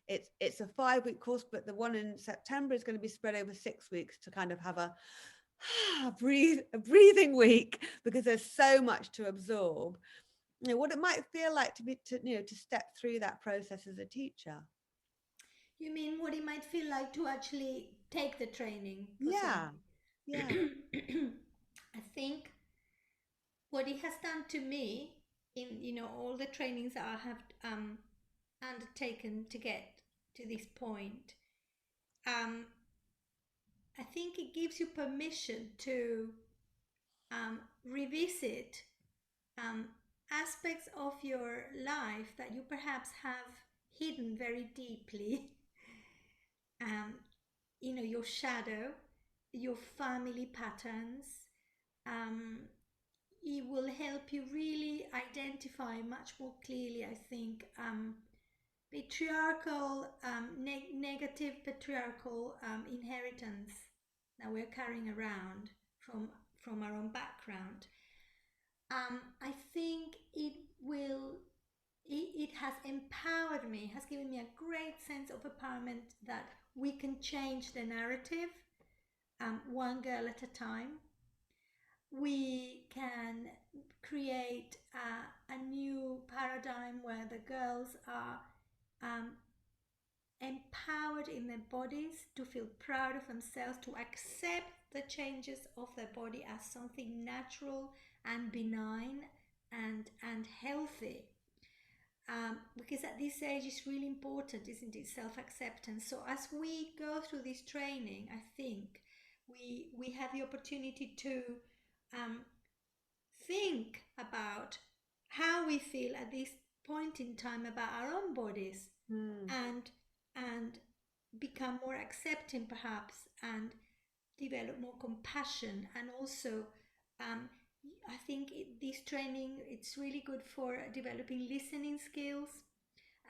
Speaker 1: it's a 5-week course, but the one in September is going to be spread over 6 weeks to kind of have a breathing week, because there's so much to absorb. What it might feel like to step through that process as a teacher.
Speaker 2: You mean what it might feel like to actually take the training for
Speaker 1: Yeah,
Speaker 2: somebody?
Speaker 1: yeah.
Speaker 2: I think what it has done to me in all the trainings that I have undertaken to get to this point, um, I think it gives you permission to revisit um, aspects of your life that you perhaps have hidden very deeply. um, your shadow, your family patterns. Um, it will help you really identify much more clearly, I think, patriarchal, negative patriarchal inheritance that we're carrying around from our own background. I think it has empowered me, has given me a great sense of empowerment that we can change the narrative, one girl at a time. We can create a new paradigm where the girls are um, empowered in their bodies to feel proud of themselves, to accept the changes of their body as something natural and benign and healthy. Because at this age it's really important, isn't it? Self-acceptance. So as we go through this training, I think we have the opportunity to um, think about how we feel at this point in time about our own bodies,
Speaker 1: Hmm.
Speaker 2: and and become more accepting perhaps, and develop more compassion. And also, um, I think this training, it's really good for developing listening skills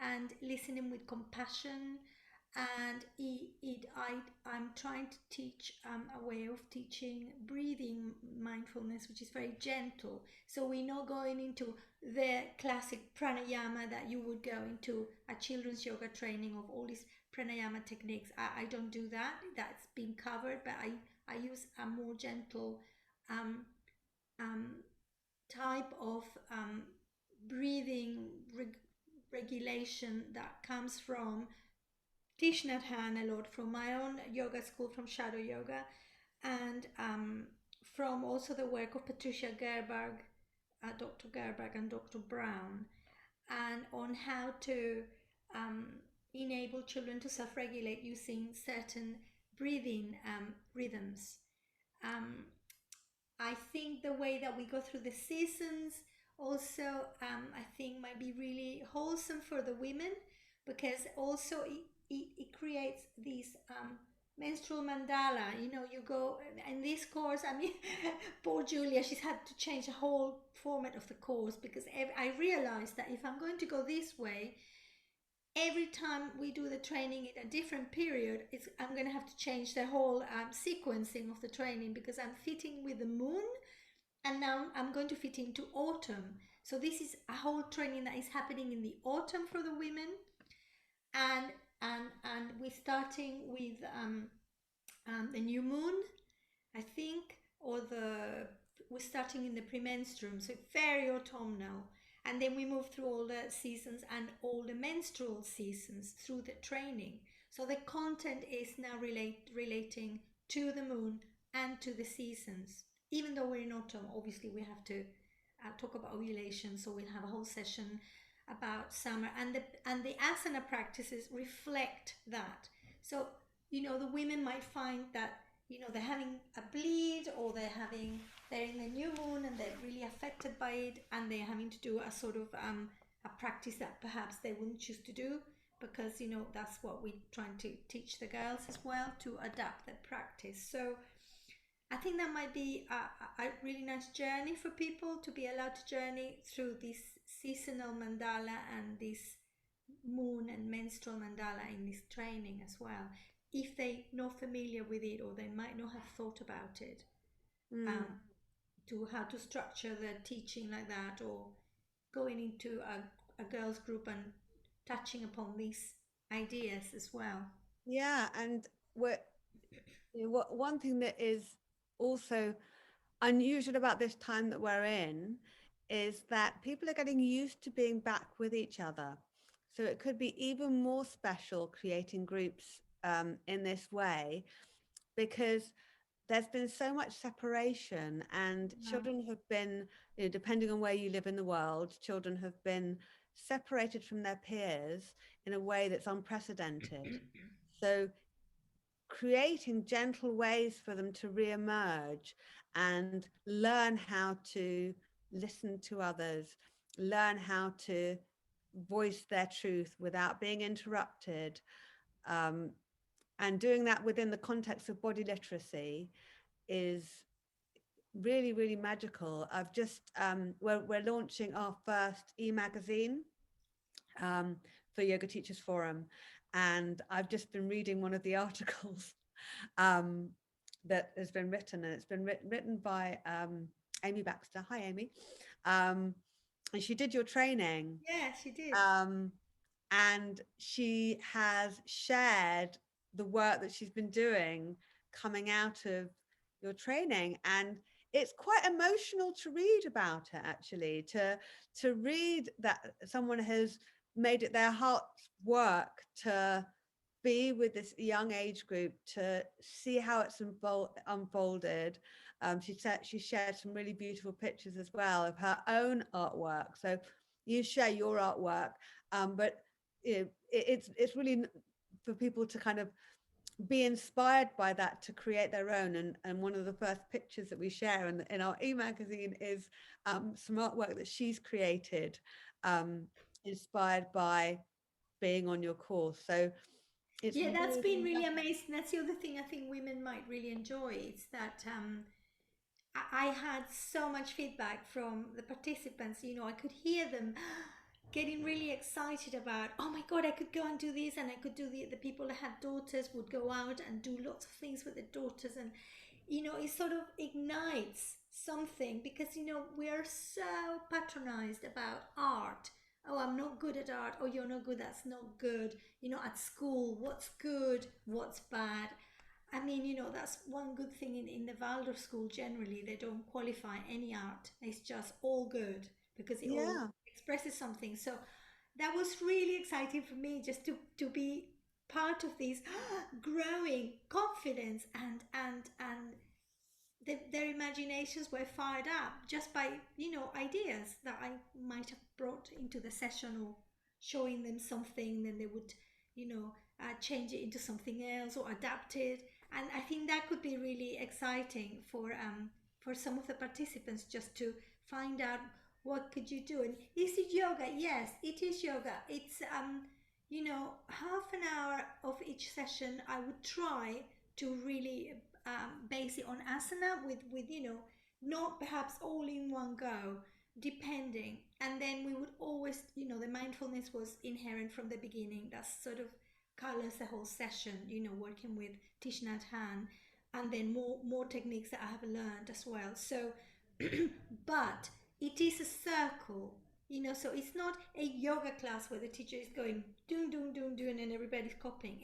Speaker 2: and listening with compassion. And I'm trying to teach a way of teaching breathing mindfulness, which is very gentle. So we're not going into the classic pranayama that you would go into a children's yoga training of all these pranayama techniques. I don't do that. That's been covered, but I use a more gentle um, um, type of breathing regulation that comes from Thich Nhat Hanh a lot, from my own yoga school, from Shadow Yoga, and from also the work of Patricia Gerberg, Dr. Gerberg and Dr. Brown, and on how to um, enable children to self-regulate using certain breathing rhythms. Um, I think the way that we go through the seasons also, I think might be really wholesome for the women, because also it creates these menstrual mandala. You know, you go in this course. I mean, poor Julia, she's had to change the whole format of the course because I realized that if I'm going to go this way, every time we do the training in a different period, I'm going to have to change the whole sequencing of the training because I'm fitting with the moon, and now I'm going to fit into autumn. So this is a whole training that is happening in the autumn for the women, and and we're starting with the new moon, I think, or the we're starting in the premenstruum, so very autumnal, and then we move through all the seasons and all the menstrual seasons through the training. So the content is now relating to the moon and to the seasons. Even though we're in autumn, obviously we have to talk about ovulation, so we'll have a whole session about summer, and the asana practices reflect that. So the women might find that they're having a bleed, or they're in the new moon and they're really affected by it, and they're having to do a sort of a practice that perhaps they wouldn't choose to do, because that's what we're trying to teach the girls as well, to adapt their practice. So I think that might be a really nice journey for people to be allowed to journey through this seasonal mandala and this moon and menstrual mandala in this training as well, if they're not familiar with it, or they might not have thought about it,
Speaker 1: Mm.
Speaker 2: um, to how to structure the teaching like that, or going into a girls group and touching upon these ideas as well.
Speaker 1: Yeah, and one thing that is also unusual about this time that we're in is that people are getting used to being back with each other. So it could be even more special creating groups in this way, because there's been so much separation, and
Speaker 2: Yeah.
Speaker 1: children have been, depending on where you live in the world, children have been separated from their peers in a way that's unprecedented. So creating gentle ways for them to re-emerge and learn how to listen to others, learn how to voice their truth without being interrupted, um, and doing that within the context of body literacy is really, really magical. I've just we're launching our first e-magazine um, for Yoga Teachers Forum, and I've just been reading one of the articles um, that has been written, and it's been written by Amy Baxter. Hi, Amy. Um, and she did your training.
Speaker 2: Yeah, she did.
Speaker 1: Um, and she has shared the work that she's been doing coming out of your training, and it's quite emotional to read about it, actually, to read that someone has made it their heart's work to be with this young age group, to see how it's unfolded. She shared some really beautiful pictures as well of her own artwork. So you share your artwork, but it's really for people to kind of be inspired by that, to create their own. And one of the first pictures that we share in our e-magazine is some artwork that she's created, um, inspired by being on your course. So it's
Speaker 2: Yeah, that's
Speaker 1: really,
Speaker 2: been
Speaker 1: really
Speaker 2: really
Speaker 1: lovely.
Speaker 2: amazing. That's the other thing I think women might really enjoy. It's that I had so much feedback from the participants. I could hear them getting really excited about, oh my God, I could go and do this, and I could do the people that had daughters would go out and do lots of things with their daughters. And, it sort of ignites something, because, we are so patronized about art. Oh, I'm not good at art. Oh, you're not good. That's not good. At school, what's good, what's bad. I mean, that's one good thing in the Waldorf school. Generally, they don't qualify any art. It's just all good because it all
Speaker 1: Yeah.
Speaker 2: expresses something. So that was really exciting for me, just to be part of this growing confidence, and their imaginations were fired up just by ideas that I might have brought into the session, or showing them something, then they would change it into something else or adapt it. And I think that could be really exciting for for some of the participants just to find out what could you do. And is it yoga? Yes, it is yoga. It's half an hour of each session. I would try to really base it on asana with not perhaps all in one go, depending. And then we would always, the mindfulness was inherent from the beginning. That's sort of colors the whole session, working with Thich Nhat Hanh, and then more techniques that I have learned as well. So, but it is a circle, so it's not a yoga class where the teacher is going doing and everybody's copying.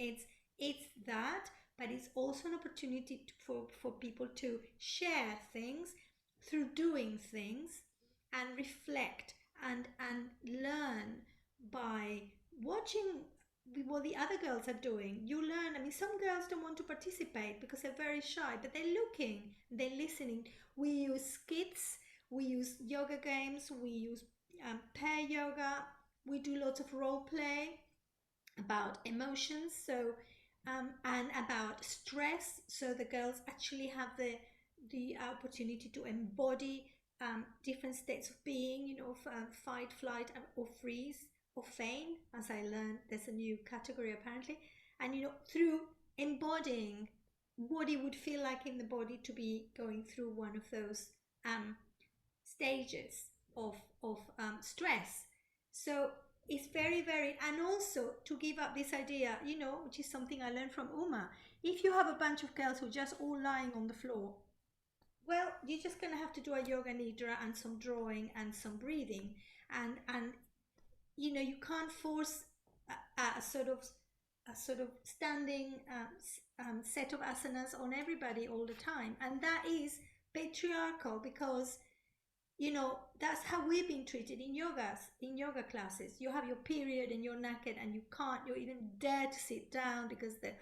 Speaker 2: It's that, but it's also an opportunity for people to share things through doing things and reflect and learn by watching what the other girls are doing. You learn. I mean, some girls don't want to participate because they're very shy, but they're looking, they're listening. We use skits, we use yoga games, we use pair yoga, we do lots of role play about emotions, and about stress. So the girls actually have the opportunity to embody different states of being, fight, flight, or freeze, or feign. As I learned, there's a new category apparently, and through embodying what it would feel like in the body to be going through one of those um, stages of stress. So it's very, very, and also to give up this idea, which is something I learned from Uma. If you have a bunch of girls who are just all lying on the floor, well, you're just going to have to do a yoga nidra and some drawing and some breathing, and you can't force a sort of standing set of asanas on everybody all the time, and that is patriarchal, because that's how we've been treated in yoga classes. You have your period and you're naked and you can't you even dare to sit down because the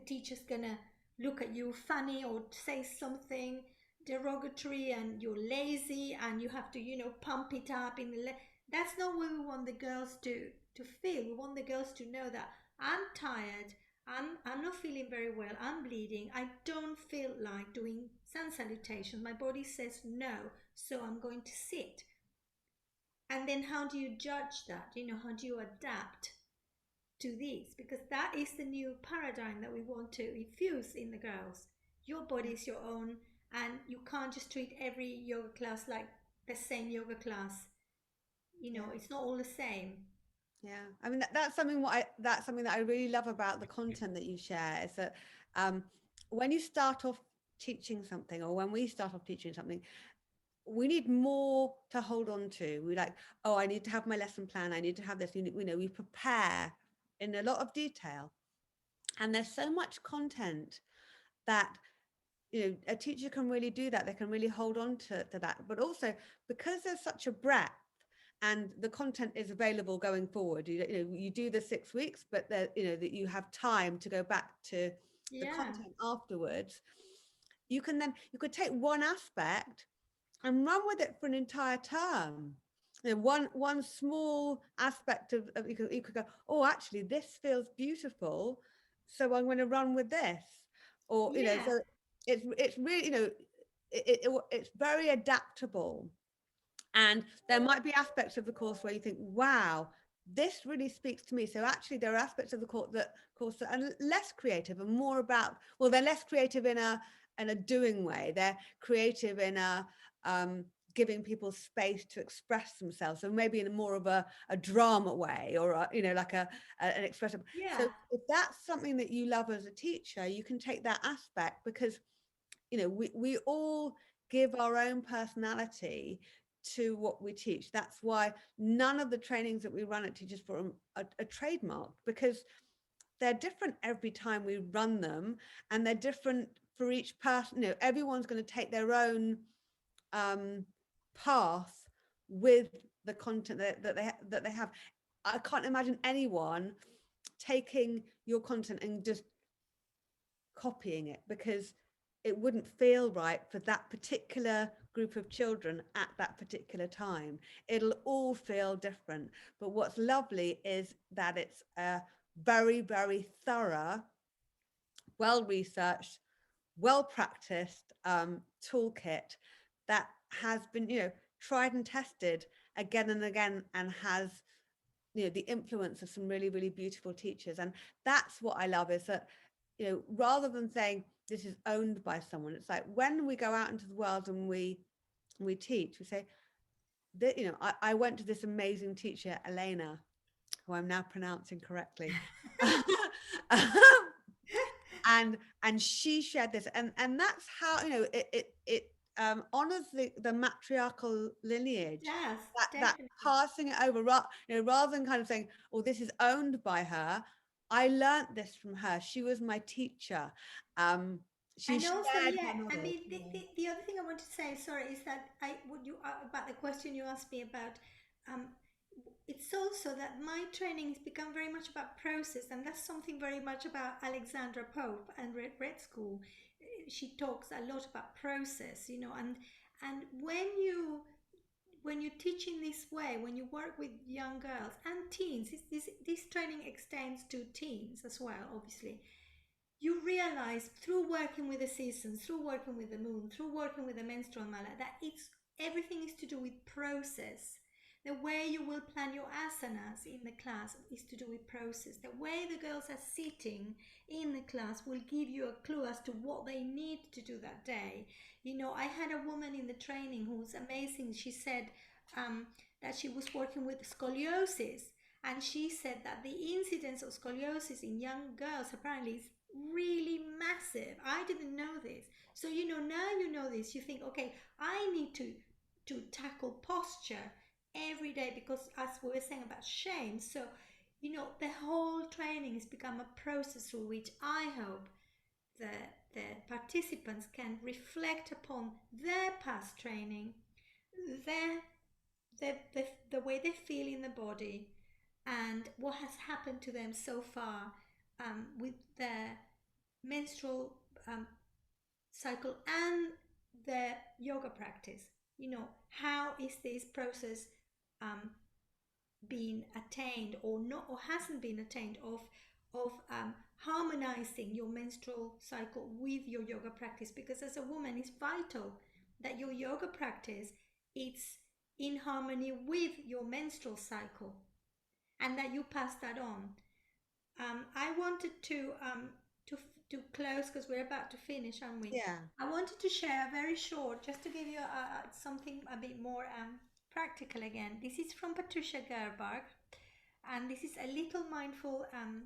Speaker 2: teacher's gonna look at you funny or say something derogatory, and you're lazy and you have to pump it up that's not what we want the girls to feel. We want the girls to know that I'm tired, I'm not feeling very well, I'm bleeding, I don't feel like doing sun salutations, my body says no, so I'm going to sit. And then how do you judge that? How do you adapt to this? Because that is the new paradigm that we want to infuse in the girls. Your body is your own, and you can't just treat every yoga class like the same yoga class.
Speaker 1: Yeah.
Speaker 2: It's not all the same.
Speaker 1: Yeah, I mean that's something that I really love about the content that you share is that um, when you start off teaching something, or when we start off teaching something, we need more to hold on to. We like, oh, I need to have my lesson plan. I need to have this. We prepare in a lot of detail, and there's so much content that a teacher can really do that. They can really hold on to that. But also because there's such a breadth and the content is available going forward, you do the 6 weeks, but that you have time to go back to the
Speaker 2: Yeah.
Speaker 1: content afterwards. You could take one aspect and run with it for an entire term. One small aspect of you could go, oh, actually this feels beautiful, so I'm going to run with this. Or
Speaker 2: Yeah.
Speaker 1: so it's really it's very adaptable. And there might be aspects of the course where you think, wow, this really speaks to me. So actually there are aspects of the course that are less creative and more about, well, they're less creative in a doing way. They're creative in a giving people space to express themselves. So maybe in more of a drama way, or like an expressive.
Speaker 2: Yeah.
Speaker 1: So if that's something that you love as a teacher, you can take that aspect, because we all give our own personality to what we teach. That's why none of the trainings that we run at Teachers Forum are trademarked, because they're different every time we run them, and they're different for each person. Everyone's going to take their own path with the content that they have. I can't imagine anyone taking your content and just copying it, because it wouldn't feel right for that particular group of children at that particular time. It'll all feel different. But what's lovely is that it's a very, very thorough, well researched, well practiced toolkit that has been, tried and tested again and again, and has, the influence of some really, really beautiful teachers. And that's what I love, is that, rather than saying this is owned by someone, it's like when we go out into the world and we teach, we say that, I went to this amazing teacher, Elena, who I'm now pronouncing correctly. And she shared this, and that's how, it honors the matriarchal lineage,
Speaker 2: Yes,
Speaker 1: that
Speaker 2: definitely.
Speaker 1: passing it over, rather than kind of saying, oh, this is owned by her. I learned this from her. She was my teacher. um she
Speaker 2: And also,
Speaker 1: shared
Speaker 2: yeah,
Speaker 1: her
Speaker 2: I
Speaker 1: knowledge.
Speaker 2: mean, the other thing I want to say, sorry, is that I would you about the question you asked me about, um, it's also that my training has become very much about process, and that's something very much about Alexandra Pope and Red School. She talks a lot about process, and when you teach in this way, when you work with young girls and teens, this training extends to teens as well, obviously. You realize through working with the seasons, through working with the moon, through working with the menstrual mala, that it's everything is to do with process. The way you will plan your asanas in the class is to do with process. The way the girls are sitting in the class will give you a clue as to what they need to do that day. I had a woman in the training who was amazing. She said that she was working with scoliosis, and she said that the incidence of scoliosis in young girls apparently is really massive. I didn't know this. So now you know this. You think, okay, I need to tackle posture every day, because as we were saying about shame. So the whole training has become a process through which I hope the participants can reflect upon their past training, their the way they feel in the body, and what has happened to them so far with their menstrual cycle and their yoga practice. How is this process um, been attained or not, or hasn't been attained, of harmonizing your menstrual cycle with your yoga practice? Because as a woman, it's vital that your yoga practice it's in harmony with your menstrual cycle, and that you pass that on. I wanted to to close, because we're about to finish, aren't we?
Speaker 1: Yeah.
Speaker 2: I wanted to share very short, just to give you something a bit more practical again. This is from Patricia Gerberg, and this is a little mindful um,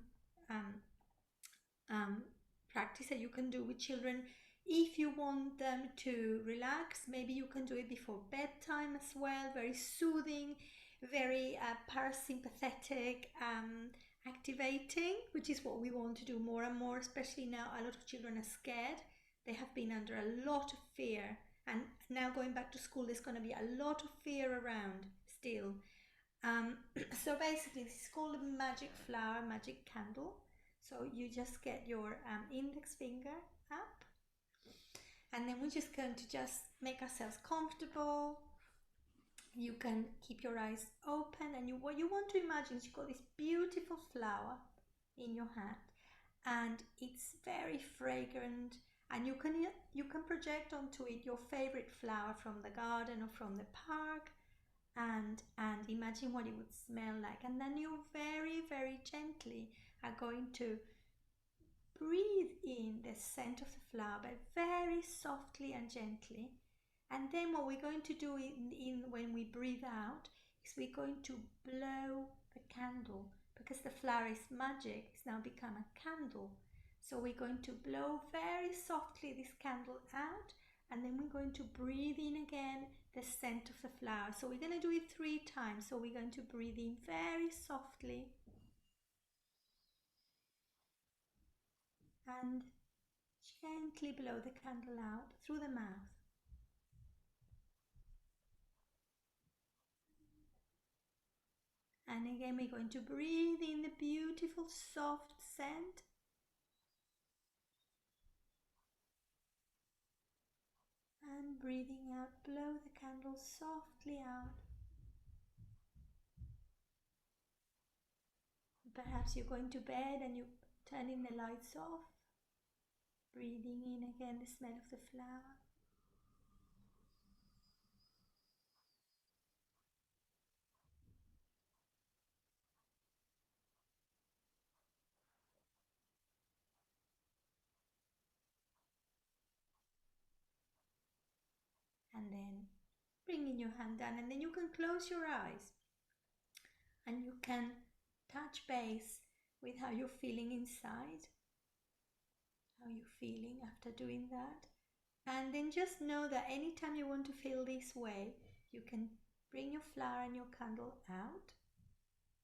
Speaker 2: um, practice that you can do with children if you want them to relax. Maybe you can do it before bedtime as well. Very soothing, very parasympathetic, activating, which is what we want to do more and more, especially now a lot of children are scared. They have been under a lot of fear, and now going back to school, there's going to be a lot of fear around still. um, so basically, this is called a magic flower, magic candle. So you just get your index finger up, and then we're just going to just make ourselves comfortable. You can keep your eyes open, and what you want to imagine is you've got this beautiful flower in your hand, and it's very fragrant, and you can project onto it your favorite flower from the garden or from the park, and imagine what it would smell like. And then you very, very gently are going to breathe in the scent of the flower, but very softly and gently. And then what we're going to do in when we breathe out is we're going to blow the candle, because the flower is magic. It's now become a candle. So we're going to blow very softly this candle out, and then we're going to breathe in again the scent of the flower. So we're going to do it 3 times. So we're going to breathe in very softly and gently blow the candle out through the mouth. And again, we're going to breathe in the beautiful soft scent, and breathing out, blow the candle softly out. Perhaps you're going to bed and you're turning the lights off, breathing in again the smell of the flower. and then bringing your hand down, and then you can close your eyes and you can touch base with how you're feeling inside, how you're feeling after doing that. And then just know that anytime you want to feel this way, you can bring your flower and your candle out,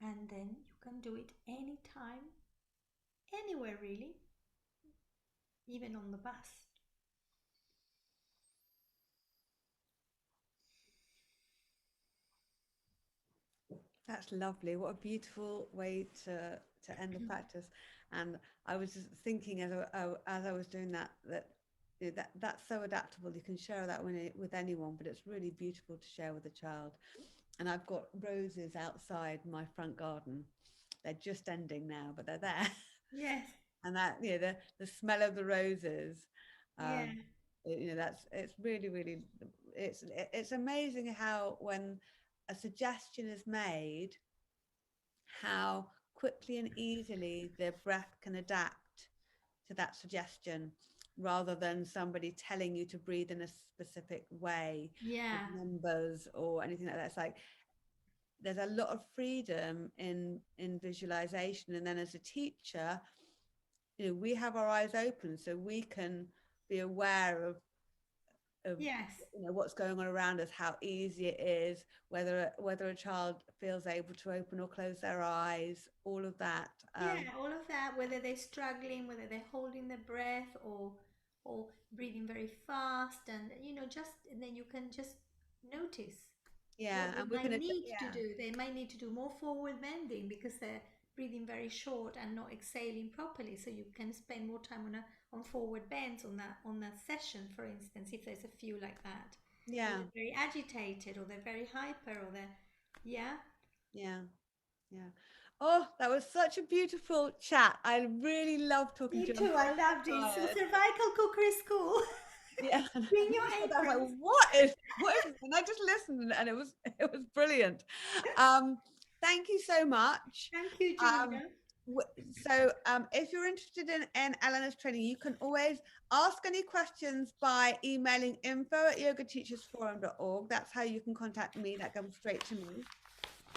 Speaker 2: and then you can do it anytime, anywhere really, even on the bus.
Speaker 1: That's lovely. What a beautiful way to end the practice. And I was just thinking as I was doing that, that's so adaptable. You can share that with anyone, but it's really beautiful to share with a child. And I've got roses outside my front garden. They're just ending now, but they're there.
Speaker 2: Yes,
Speaker 1: And that, the smell of the roses,
Speaker 2: yeah,
Speaker 1: um, that's it's really, really, it's amazing how when a suggestion is made, how quickly and easily the breath can adapt to that suggestion, rather than somebody telling you to breathe in a specific way with
Speaker 2: yeah,
Speaker 1: numbers or anything like that. It's like there's a lot of freedom in visualization, and then as a teacher, we have our eyes open so we can be aware of
Speaker 2: yes.
Speaker 1: what's going on around us, how easy it is, whether a child feels able to open or close their eyes, all of that.
Speaker 2: Yeah, all of that, whether they're struggling, whether they're holding their breath or breathing very fast, and just and then you can just notice
Speaker 1: Yeah,
Speaker 2: what they
Speaker 1: and we
Speaker 2: might
Speaker 1: can
Speaker 2: need to
Speaker 1: yeah,
Speaker 2: do. They might need to do more forward bending because they're breathing very short and not exhaling properly. So you can spend more time on forward bends on that session, for instance, if there's a few like that. Or
Speaker 1: yeah,
Speaker 2: they're very agitated, or they're very hyper, or they're yeah.
Speaker 1: yeah, yeah. Oh, that was such a beautiful chat. I really love talking
Speaker 2: Me
Speaker 1: to you. I'm
Speaker 2: too. I loved it.
Speaker 1: so
Speaker 2: So
Speaker 1: tired.
Speaker 2: cervical cookery school.
Speaker 1: Yeah,
Speaker 2: Bring
Speaker 1: and
Speaker 2: your
Speaker 1: you said that, I was like,
Speaker 2: aprons.
Speaker 1: what is this? And I just listened, and it was brilliant. Um, Thank you so much.
Speaker 2: Thank you,
Speaker 1: Um,
Speaker 2: Julia.
Speaker 1: if you're interested in Elena's training, you can always ask any questions by emailing info@yogateachersforum.org. That's how you can contact me. That comes straight to me.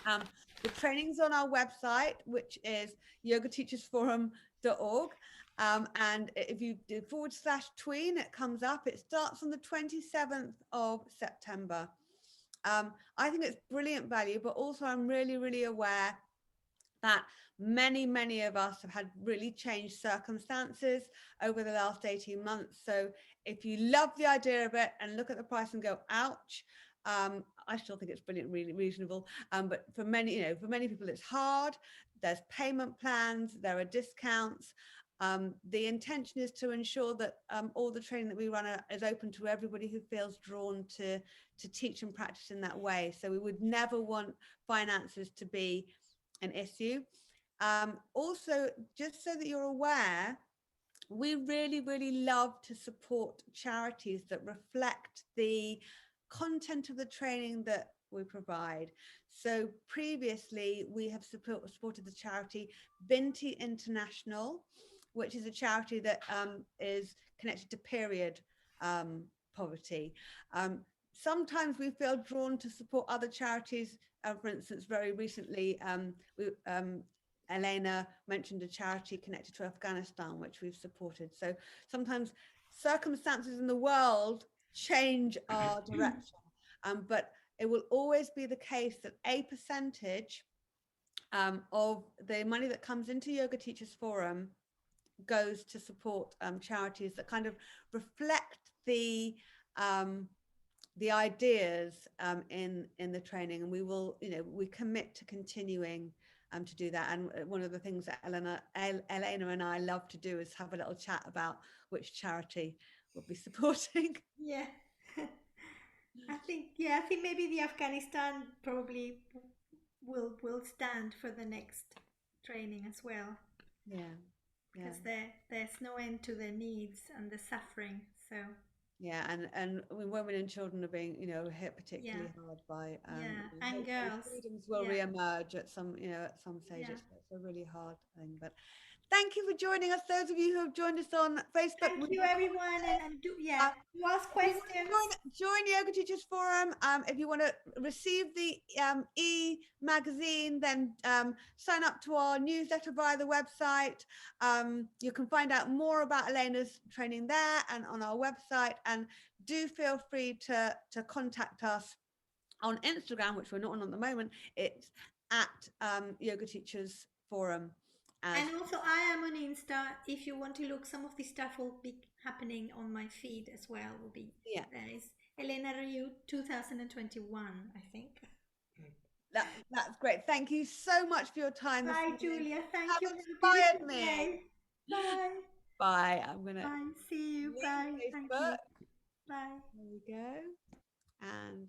Speaker 1: Um, the training's on our website, which is yogateachersforum.org. And if you do /tween, it comes up. It starts on the 27th of September. I think it's brilliant value, but also I'm really, really aware that many of us have had really changed circumstances over the last 18 months. So if you love the idea of it and look at the price and go, ouch, I still think it's brilliant, really reasonable. But for many people, it's hard. There's payment plans, there are discounts. The intention is to ensure that all the training that we run is open to everybody who feels drawn to teach and practice in that way. So we would never want finances to be an issue. Also, just so that you're aware, we really, really love to support charities that reflect the content of the training that we provide. So previously, we have supported the charity Binti International, which is a charity that is connected to period um, poverty. Um, Sometimes we feel drawn to support other charities. For instance, very recently, Elena mentioned a charity connected to Afghanistan, which we've supported. So sometimes circumstances in the world change our direction, but it will always be the case that a percentage of the money that comes into Yoga Teachers Forum goes to support charities that kind of reflect um, the ideas in the training, and we commit to continuing to do that. And one of the things that Elena and I love to do is have a little chat about which charity we'll be supporting.
Speaker 2: Yeah. I think maybe the Afghanistan probably will stand for the next training as well
Speaker 1: Yeah, yeah,
Speaker 2: because there's no end to their needs and the suffering. So
Speaker 1: yeah. And women and children are being hit
Speaker 2: yeah,
Speaker 1: particularly hard by
Speaker 2: yeah, and
Speaker 1: hopefully
Speaker 2: girls.
Speaker 1: freedoms will
Speaker 2: Yeah,
Speaker 1: re-emerge at some stage.
Speaker 2: yeah.
Speaker 1: It's a really hard thing, but Thank you for joining us. Those of you who have joined us on Facebook,
Speaker 2: Thank you, everyone, and do, yeah,
Speaker 1: uh,
Speaker 2: do ask
Speaker 1: if you want to
Speaker 2: questions.
Speaker 1: join Yoga Teachers Forum, if you want to receive the e-magazine, then sign up to our newsletter via the website. You can find out more about Elena's training there and on our website. And do feel free to contact us on Instagram, which we're not on at the moment. It's at Yoga Teachers Forum.
Speaker 2: And also, I am on Insta. If you want to look, some of this stuff will be happening on my feed as well. Will be
Speaker 1: Yeah,
Speaker 2: there is Elena Riu 2021, I think.
Speaker 1: that's great. Thank you so much for your time this
Speaker 2: Bye,
Speaker 1: morning.
Speaker 2: Julia. Thank you.
Speaker 1: Have
Speaker 2: Have a
Speaker 1: inspired
Speaker 2: beautiful
Speaker 1: me.
Speaker 2: day. Bye.
Speaker 1: Bye. I'm gonna
Speaker 2: Bye. See you.
Speaker 1: leave
Speaker 2: Bye. Thank
Speaker 1: Facebook.
Speaker 2: you. Bye.
Speaker 1: There we go. And